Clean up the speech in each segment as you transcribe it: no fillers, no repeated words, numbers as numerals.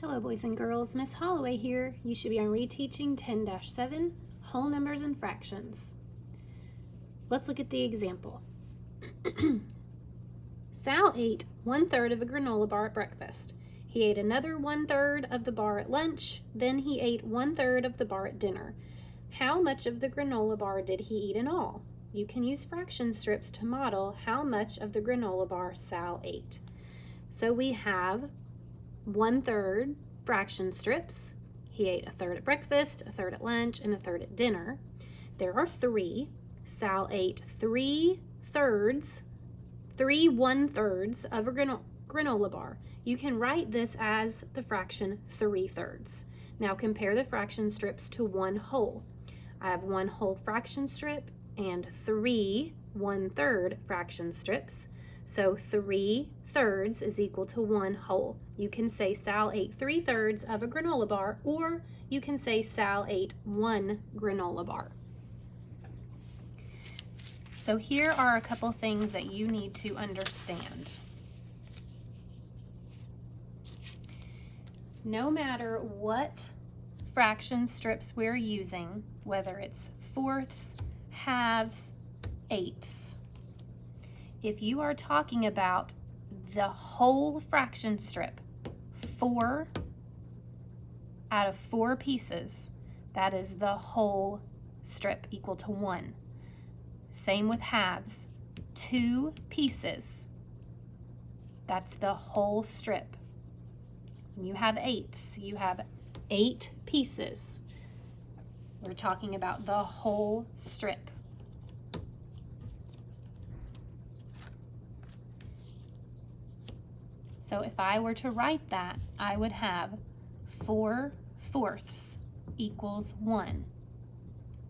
Hello boys and girls, Miss Holloway here. You should be on Reteaching 10-7, Whole Numbers and Fractions. Let's look at the example. Sal ate 1/3 of a granola bar at breakfast. He ate another 1/3 of the bar at lunch, then he ate 1/3 of the bar at dinner. How much of the granola bar did he eat in all? You can use fraction strips to model how much of the granola bar Sal ate. So we have 1/3 fraction strips. He ate 1/3 at breakfast, 1/3 at lunch, and 1/3 at dinner. There are 3. Sal ate 3/3 of a granola bar. You can write this as the fraction 3/3. Now compare the fraction strips to one whole. I have one whole fraction strip and 3 1/3 fraction strips. So 3/3 is equal to one whole. You can say Sal ate 3/3 of a granola bar, or you can say Sal ate one granola bar. So here are a couple things that you need to understand. No matter what fraction strips we're using, whether it's fourths, halves, eighths, if you are talking about the whole fraction strip, 4 out of 4 pieces, that is the whole strip, equal to 1. Same with halves, 2 pieces, that's the whole strip. When you have eighths, you have 8 pieces. We're talking about the whole strip. So if I were to write that, I would have 4/4 equals 1.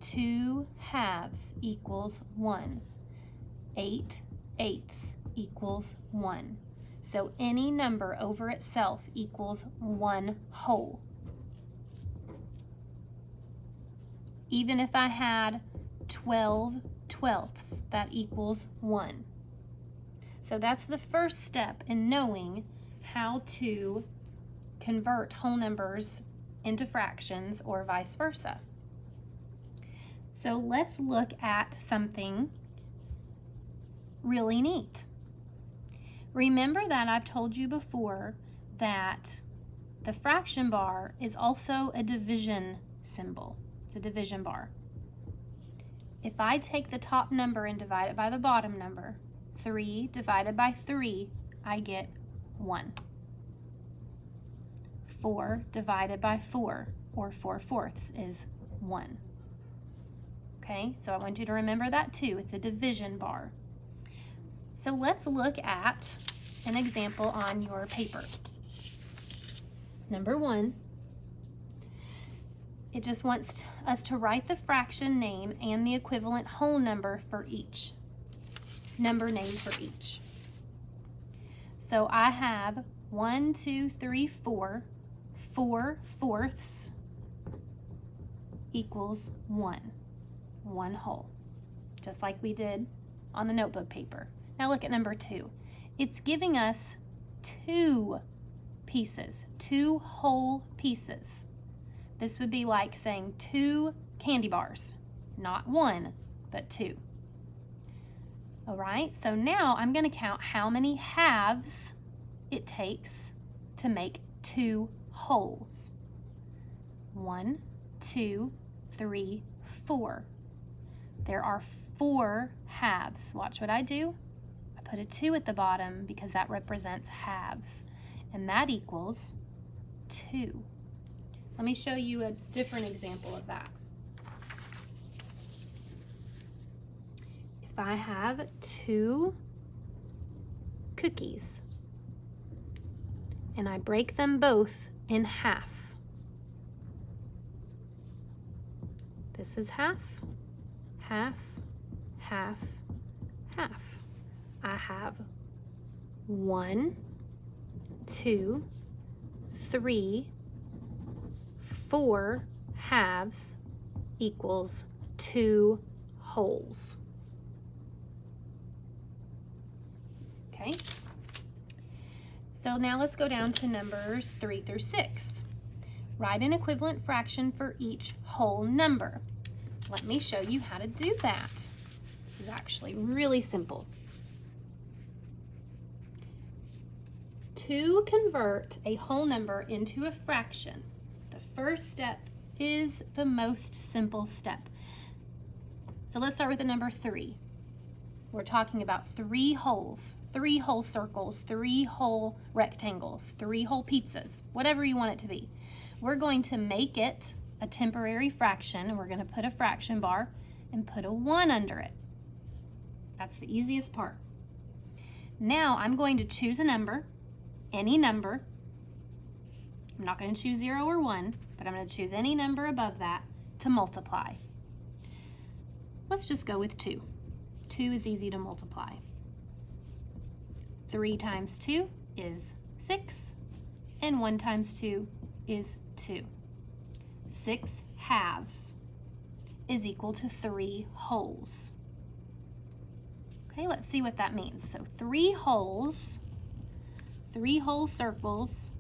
2 halves equals 1. 8/8 equals 1. So any number over itself equals one whole. Even if I had 12/12, that equals 1. So that's the first step in knowing how to convert whole numbers into fractions or vice versa. So let's look at something really neat. Remember that I've told you before that the fraction bar is also a division symbol. It's a division bar. If I take the top number and divide it by the bottom number, 3 divided by 3, I get 1. 4 divided by 4, or 4/4, is 1. Okay, so I want you to remember that too. It's a division bar. So let's look at an example on your paper. Number 1, it just wants us to write the fraction name and the equivalent whole number for each. Number name for each. So I have 1, 2, 3, 4. 4/4 equals 1. One whole. Just like we did on the notebook paper. Now look at number 2. It's giving us 2 pieces, 2 whole pieces. This would be like saying 2 candy bars. Not 1, but 2. All right, so now I'm going to count how many halves it takes to make 2 wholes. 1, 2, 3, 4. There are 4 halves. Watch what I do. I put a 2 at the bottom because that represents halves, and that equals 2. Let me show you a different example of that. If I have 2 cookies and I break them both in half, this is half, half, half, half. I have 1, 2, 3, 4 halves equals 2 wholes. Okay? So now let's go down to numbers 3 through 6. Write an equivalent fraction for each whole number. Let me show you how to do that. This is actually really simple. To convert a whole number into a fraction, the first step is the most simple step. So let's start with the number 3. We're talking about 3 wholes, 3 whole circles, 3 whole rectangles, 3 whole pizzas, whatever you want it to be. We're going to make it a temporary fraction, and we're going to put a fraction bar and put a 1 under it. That's the easiest part. Now I'm going to choose a number, any number. I'm not going to choose 0 or 1, but I'm going to choose any number above that to multiply. Let's just go with 2. 2 is easy to multiply. 3 times 2 is 6, and 1 times 2 is 2. 6 halves is equal to 3 wholes. Okay, let's see what that means. So 3 wholes, 3 whole circles,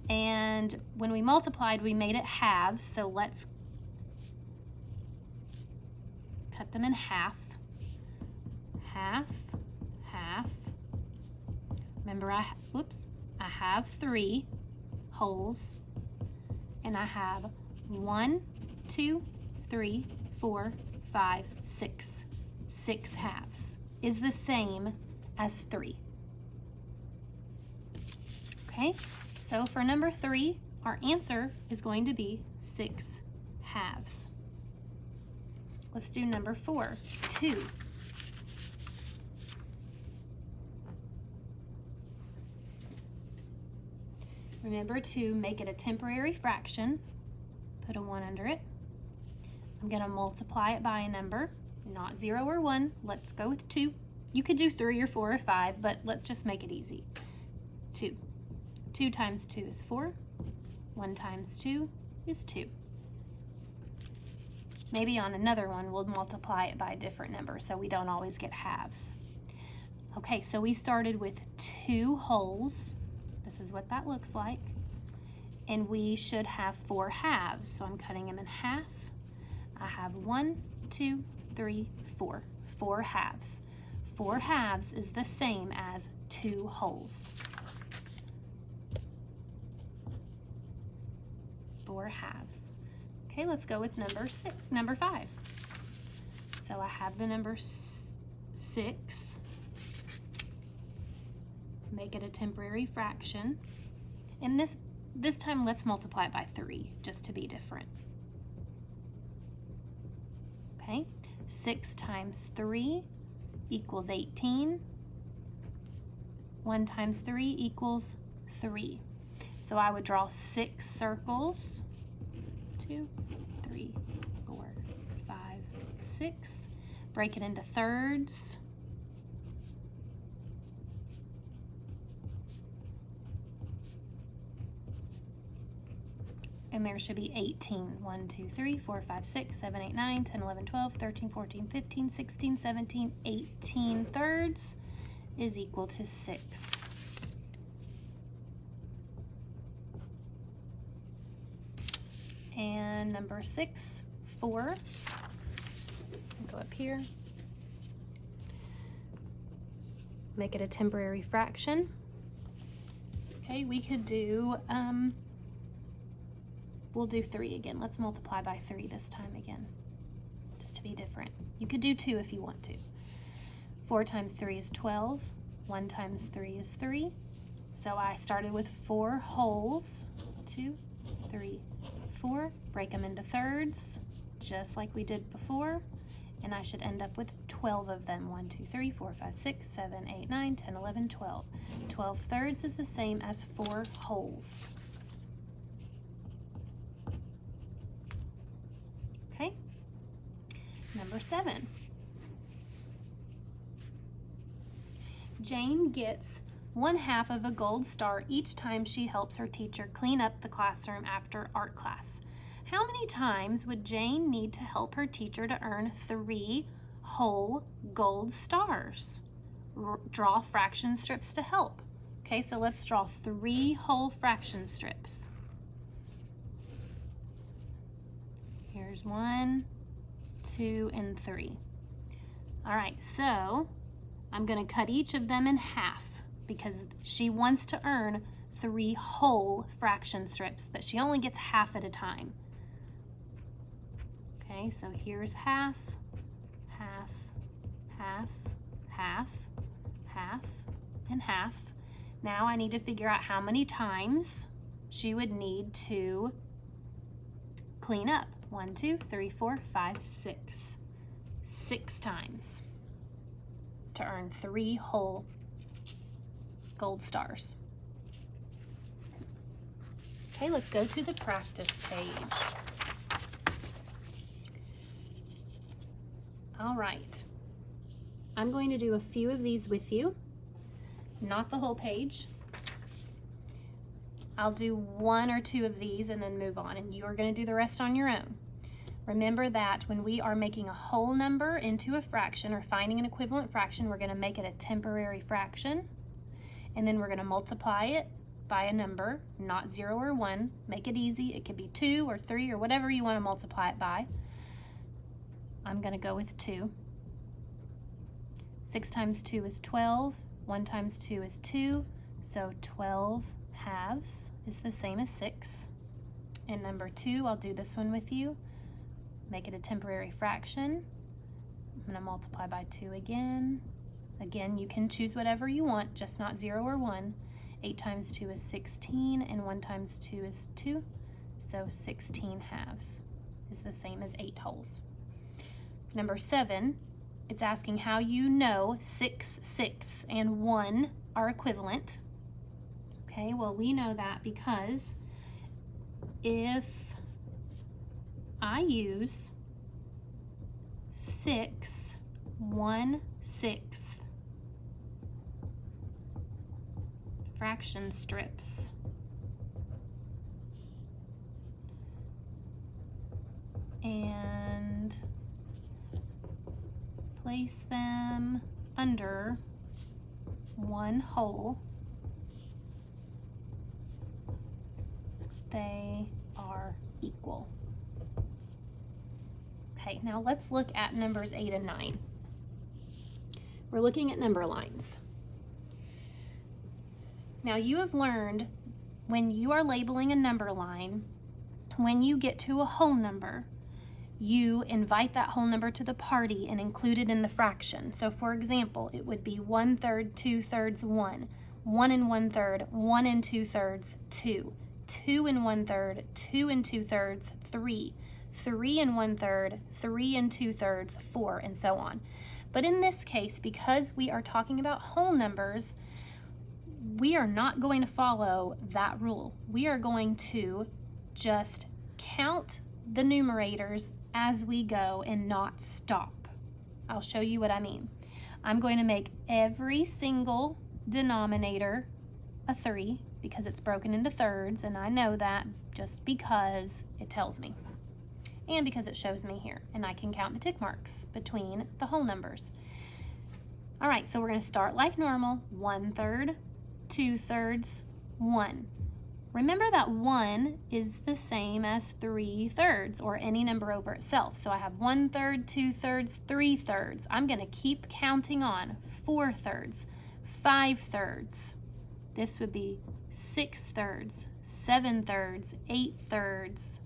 and when we multiplied, we made it halves, so let's cut them in half. Half, half. Remember, I have 3 wholes, and I have 1, 2, 3, 4, 5, 6. 6 halves is the same as 3. Okay, so for number 3, our answer is going to be 6 halves. Let's do number 4, 2. Remember to make it a temporary fraction, put a 1 under it. I'm going to multiply it by a number, not 0 or 1. Let's go with 2. You could do 3 or 4 or 5, but let's just make it easy. 2. 2 times 2 is 4. 1 times 2 is 2. Maybe on another one we'll multiply it by a different number so we don't always get halves. Okay, so we started with 2 wholes. This is what that looks like. And we should have 4 halves, so I'm cutting them in half. I have 1, 2, 3, 4. 4 halves. 4 halves is the same as 2 wholes. 4 halves. Okay, let's go with number 5. So I have the number 6. Make it a temporary fraction. And this time let's multiply it by 3 just to be different. Okay, 6 times 3 equals 18. 1 times 3 equals 3. So I would draw 6 circles. 2, 3, 4, 5, 6. Break it into thirds. And there should be 18. 1, 2, 3, 4, 5, 6, 7, 8, 9, 10, 11, 12, 13, 14, 15, 16, 17, 18 thirds is equal to 6. And number 6, 4. Go up here. Make it a temporary fraction. Okay, we could do, we'll do 3 again. Let's multiply by 3 this time again, just to be different. You could do 2 if you want to. 4 times 3 is 12. 1 times 3 is 3. So I started with 4 wholes. 2, 3, 4. Break them into thirds, just like we did before. And I should end up with 12 of them. 1, 2, 3, 4, 5, 6, 7, 8, 9, 10, 11, 12. 12 thirds is the same as 4 wholes. Okay, number 7. Jane gets 1/2 of a gold star each time she helps her teacher clean up the classroom after art class. How many times would Jane need to help her teacher to earn 3 whole gold stars? draw fraction strips to help. Okay, so let's draw 3 whole fraction strips. Here's 1, 2, and 3. All right, so I'm going to cut each of them in half because she wants to earn 3 whole fraction strips, but she only gets half at a time. Okay, so here's half, half, half, half, half, and half. Now I need to figure out how many times she would need to clean up. 1, 2, 3, 4, 5, 6. 6 times to earn 3 whole gold stars. Okay, let's go to the practice page. All right, I'm going to do a few of these with you, not the whole page. I'll do 1 or 2 of these and then move on, and you are going to do the rest on your own. Remember that when we are making a whole number into a fraction or finding an equivalent fraction, we're going to make it a temporary fraction, and then we're going to multiply it by a number, not 0 or 1. Make it easy. It could be 2 or 3 or whatever you want to multiply it by. I'm going to go with 2. 6 times 2 is 12. 1 times 2 is 2. So 12 halves is the same as 6. And number 2, I'll do this one with you. Make it a temporary fraction. I'm going to multiply by 2 again. Again, you can choose whatever you want, just not 0 or 1. 8 times 2 is 16, and 1 times 2 is 2. So 16 halves is the same as 8 wholes. Number 7, it's asking how you know 6 sixths and 1 are equivalent. Okay, well, we know that because if I use 6 1/6 fraction strips, and place them under 1 whole, they are equal. Okay, now let's look at numbers 8 and 9. We're looking at number lines. Now you have learned when you are labeling a number line, when you get to a whole number, you invite that whole number to the party and include it in the fraction. So for example, it would be 1/3, 2/3, 1, 1 and 1/3, 1 and 2/3, 2, 2 and 1/3, 2 and 2/3, 3, 3 and 1/3, 3 and 2/3, 4, and so on. But in this case, because we are talking about whole numbers, we are not going to follow that rule. We are going to just count the numerators as we go and not stop. I'll show you what I mean. I'm going to make every single denominator a 3 because it's broken into thirds, and I know that just because it tells me. And because it shows me here, and I can count the tick marks between the whole numbers. All right, so we're going to start like normal, 1/3, 2/3, 1. Remember that 1 is the same as 3/3, or any number over itself. So I have 1/3, 2/3, 3/3. I'm going to keep counting on 4/3, 5/3. This would be 6/3, 7/3, 8/3,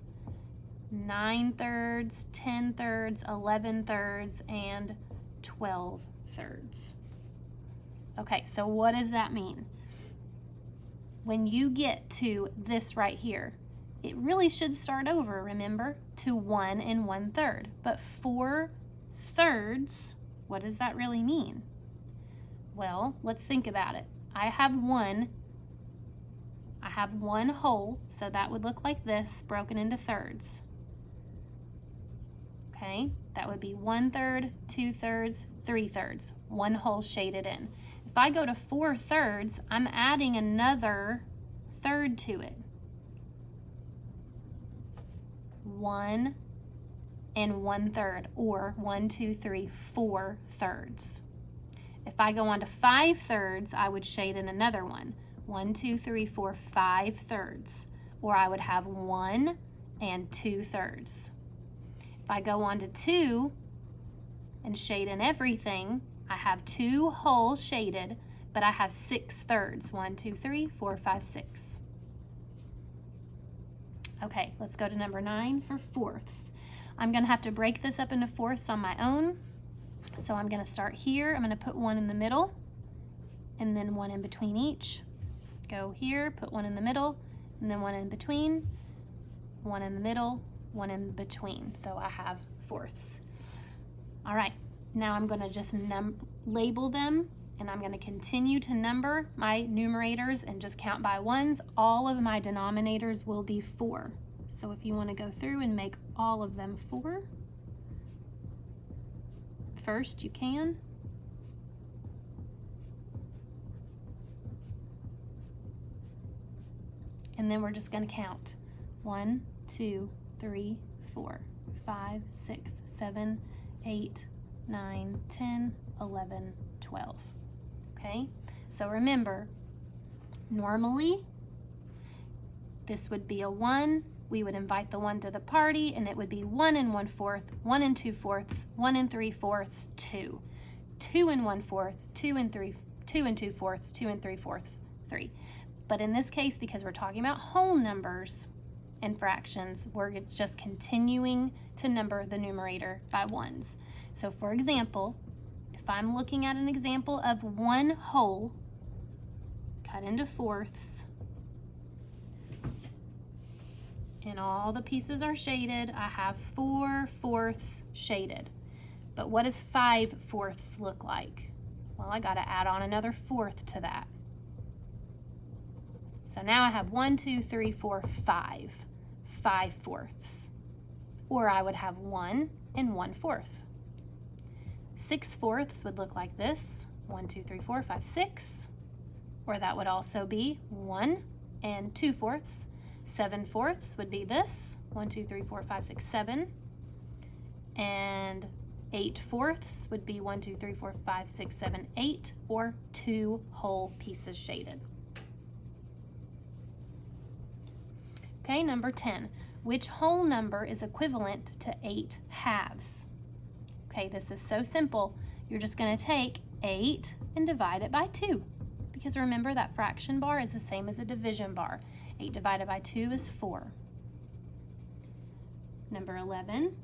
9/3, 10/3, 11/3, and 12/3. Okay, so what does that mean? When you get to this right here, it really should start over, remember, to 1 and 1/3. But 4/3, what does that really mean? Well, let's think about it. I have one whole, so that would look like this, broken into thirds. Okay, that would be 1/3, 2/3, 3/3, 1 whole shaded in. If I go to 4/3, I'm adding another third to it. 1 and 1/3, or 1, 2, 3, 4/3. If I go on to 5/3, I would shade in another one. 1, 2, 3, 4, 5/3. Or I would have 1 and 2/3. If I go on to 2 and shade in everything, I have 2 whole shaded, but I have 6/3. 1, 2, 3, 4, 5, 6. Okay, let's go to number 9 for fourths. I'm going to have to break this up into fourths on my own. So I'm going to start here. I'm going to put 1 in the middle and then 1 in between each. Go here, put 1 in the middle and then 1 in between, 1 in the middle, 1 in between. So I have fourths. All right, now I'm going to just label them, and I'm going to continue to number my numerators and just count by ones. All of my denominators will be 4. So if you want to go through and make all of them 4, first you can. And then we're just going to count. 1, 2, 3, 4, 5, 6, 7, 8, 9, 10, 11, 12. Okay? So remember, normally this would be a 1. We would invite the 1 to the party, and it would be 1 and 1/4, 1 and 2/4, 1 and 3/4, 2. 2 and 1/4, 2 and 2/4, 2 and 3/4, 3. But in this case, because we're talking about whole numbers and fractions, we're just continuing to number the numerator by ones. So for example, if I'm looking at an example of 1 whole cut into fourths, and all the pieces are shaded, I have 4/4 shaded. But what does 5/4 look like? Well, I got to add on another 4th to that. So now I have 1, 2, 3, 4, 5. 5/4. Or I would have 1 and 1/4. 6/4 would look like this. 1, 2, 3, 4, 5, 6. Or that would also be 1 and 2/4. 7/4 would be this. 1, 2, 3, 4, 5, 6, 7. And 8/4 would be 1, 2, 3, 4, 5, 6, 7, 8, or 2 whole pieces shaded. Okay, number 10. Which whole number is equivalent to 8 halves? Okay, this is so simple. You're just going to take 8 and divide it by 2. Because remember, that fraction bar is the same as a division bar. 8 divided by 2 is 4. Number 11.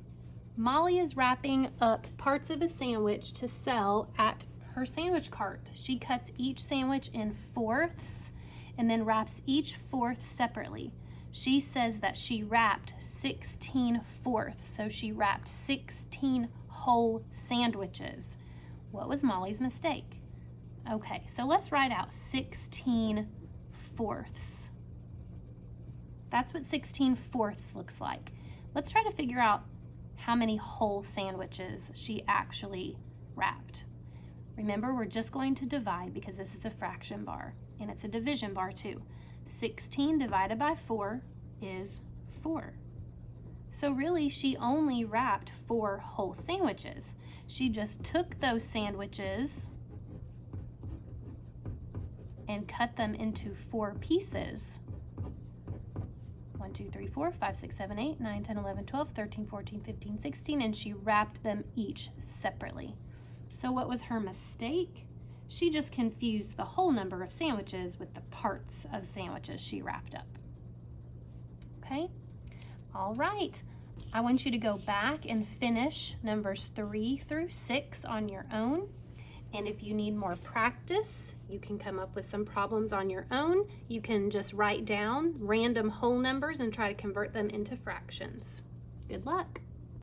Molly is wrapping up parts of a sandwich to sell at her sandwich cart. She cuts each sandwich in fourths and then wraps each fourth separately. She says that she wrapped 16/4, so she wrapped 16 whole sandwiches. What was Molly's mistake? Okay, so let's write out 16/4. That's what 16/4 looks like. Let's try to figure out how many whole sandwiches she actually wrapped. Remember, we're just going to divide because this is a fraction bar, and it's a division bar too. 16 divided by 4 is 4. So really, she only wrapped 4 whole sandwiches. She just took those sandwiches and cut them into 4 pieces. 1, 2, 3, 4, 5, 6, 7, 8, 9, 10, 11, 12, 13, 14, 15, 16, and she wrapped them each separately. So what was her mistake? She just confused the whole number of sandwiches with the parts of sandwiches she wrapped up. Okay? All right. I want you to go back and finish numbers 3 through 6 on your own. And if you need more practice, you can come up with some problems on your own. You can just write down random whole numbers and try to convert them into fractions. Good luck.